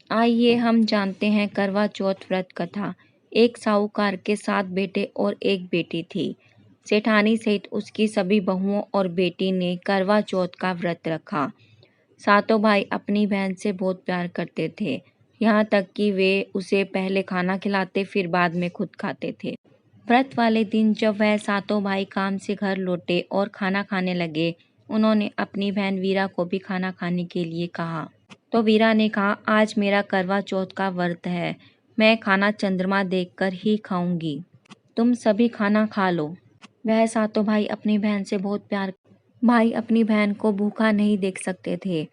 आइए हम जानते हैं करवा चौथ व्रत कथा। एक साहूकार के 7 बेटे और एक बेटी थी। सेठानी सहित उसकी सभी बहुओं और बेटी ने करवा चौथ का व्रत रखा। सातों भाई अपनी बहन से बहुत प्यार करते थे, यहाँ तक कि वे उसे पहले खाना खिलाते फिर बाद में खुद खाते थे। व्रत वाले दिन जब वह सातों भाई काम से घर लौटे और खाना खाने लगे, उन्होंने अपनी बहन वीरा को भी खाना खाने के लिए कहा। तो वीरा ने कहा, आज मेरा करवा चौथ का व्रत है, मैं खाना चंद्रमा देखकर ही खाऊंगी। तुम सभी खाना खा लो। वह सातों भाई अपनी बहन से बहुत प्यार भाई अपनी बहन को भूखा नहीं देख सकते थे।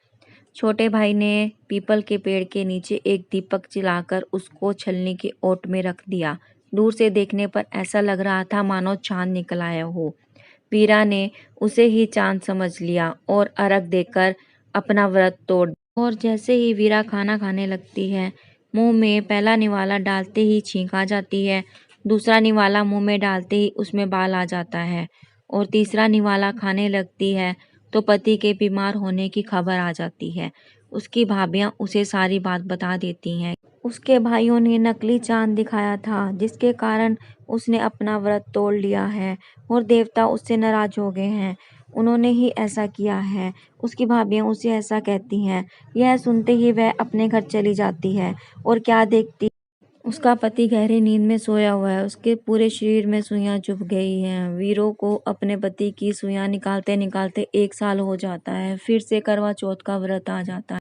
छोटे भाई ने पीपल के पेड़ के नीचे एक दीपक जलाकर उसको छलनी की ओट में रख दिया। दूर से देखने पर ऐसा लग रहा था मानो चांद निकल आया हो। वीरा ने उसे ही चांद समझ लिया और अर्घ देकर अपना व्रत तोड़ और जैसे ही वीरा खाना खाने लगती है, मुंह में पहला निवाला डालते ही छींक आ जाती है, दूसरा निवाला मुंह में डालते ही उसमें बाल आ जाता है और तीसरा निवाला खाने लगती है तो पति के बीमार होने की खबर आ जाती है। उसकी भाभियां उसे सारी बात बता देती हैं। उसके भाइयों ने नकली चांद दिखाया था, जिसके कारण उसने अपना व्रत तोड़ लिया है और देवता उससे नाराज हो गए हैं। उन्होंने ही ऐसा किया है। उसकी भाभियां उसे ऐसा कहती हैं। यह सुनते ही वह अपने घर चली जाती है और क्या देखती, उसका पति गहरी नींद में सोया हुआ है। उसके पूरे शरीर में सुइयां चुभ गई हैं। वीरों को अपने पति की सुइयां निकालते निकालते 1 साल हो जाता है। फिर से करवा चौथ का व्रत आ जाता है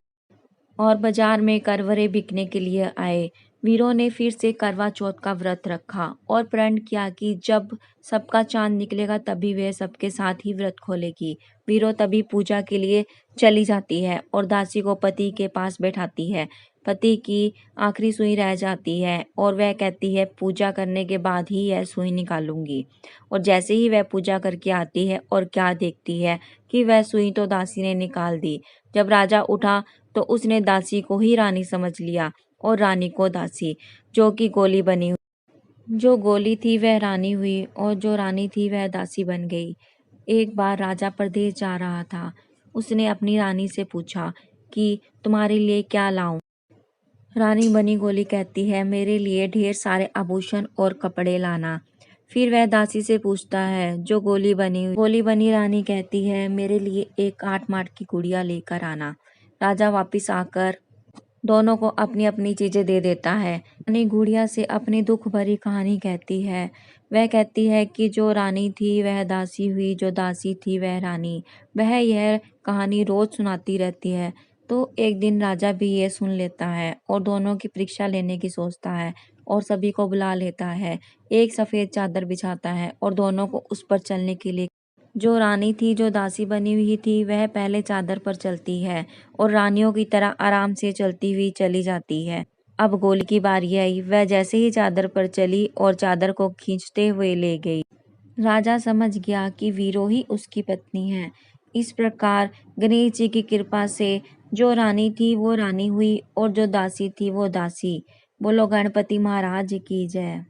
और बाजार में करवरे बिकने के लिए आए। वीरों ने फिर से करवा चौथ का व्रत रखा और प्रण किया कि जब सबका चांद निकलेगा तभी वह सबके साथ ही व्रत खोलेगी। वीरों तभी पूजा के लिए चली जाती है और दासी को पति के पास बैठाती है। पति की आखिरी सुई रह जाती है और वह कहती है, पूजा करने के बाद ही यह सुई निकालूंगी। और जैसे ही वह पूजा करके आती है और क्या देखती है कि वह सुई तो दासी ने निकाल दी। जब राजा उठा तो उसने दासी को ही रानी समझ लिया और रानी को दासी, जो कि गोली बनी हुई। जो गोली थी वह रानी हुई और जो रानी थी वह दासी बन गई। एक बार राजा परदेश जा रहा था। उसने अपनी रानी से पूछा कि तुम्हारे लिए क्या लाऊं। रानी बनी गोली कहती है, मेरे लिए ढेर सारे आभूषण और कपड़े लाना। फिर वह दासी से पूछता है, जो गोली बनी रानी कहती है, मेरे लिए एक 8 माठ की गुड़िया लेकर आना। राजा वापिस आकर दोनों को अपनी अपनी चीजें दे देता है। रानी गुड़िया से अपनी दुख भरी कहानी कहती है। वह कहती है कि जो रानी थी वह दासी हुई, जो दासी थी वह रानी। वह यह कहानी रोज सुनाती रहती है। तो एक दिन राजा भी ये सुन लेता है और दोनों की परीक्षा लेने की सोचता है और सभी को बुला लेता है। एक सफेद चादर बिछाता है और दोनों को उस पर चलने के लिए। जो रानी थी, जो दासी बनी हुई थी, वह पहले चादर पर चलती है और रानियों की तरह आराम से चलती हुई चली जाती है। अब गोली की बारी आई। वह जैसे ही चादर पर चली और चादर को खींचते हुए ले गई। राजा समझ गया कि वीरो ही उसकी पत्नी है। इस प्रकार गणेश जी की कृपा से जो रानी थी वो रानी हुई और जो दासी थी वो दासी। बोलो गणपति महाराज की जय।